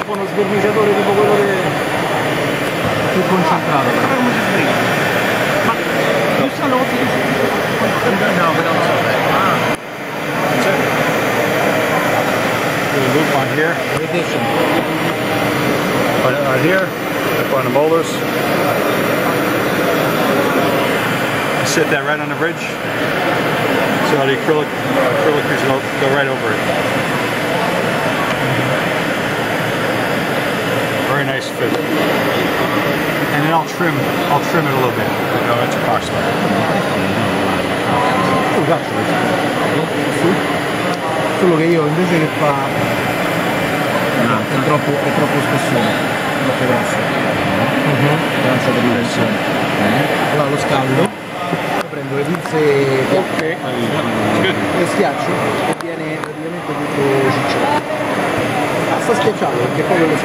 tipo uno sverniciatore tipo quello più concentrato. Come si sbriga? Ma non sanno cosa si no, we don't sell that. That's it. Do a loop on here. Addition. On here, up on the boulders. Sit that right on the bridge. So the acrylic pieces will go right over it. Very nice fit. And then I'll trim it a little bit. No, that's approximate. Solo che io invece che fa è troppo spessore, troppo grosso. Grazie per l'impressione. Allora lo scaldo, prendo le pinze e schiaccio e viene praticamente tutto cicciato. Basta schiacciarlo perché poi lo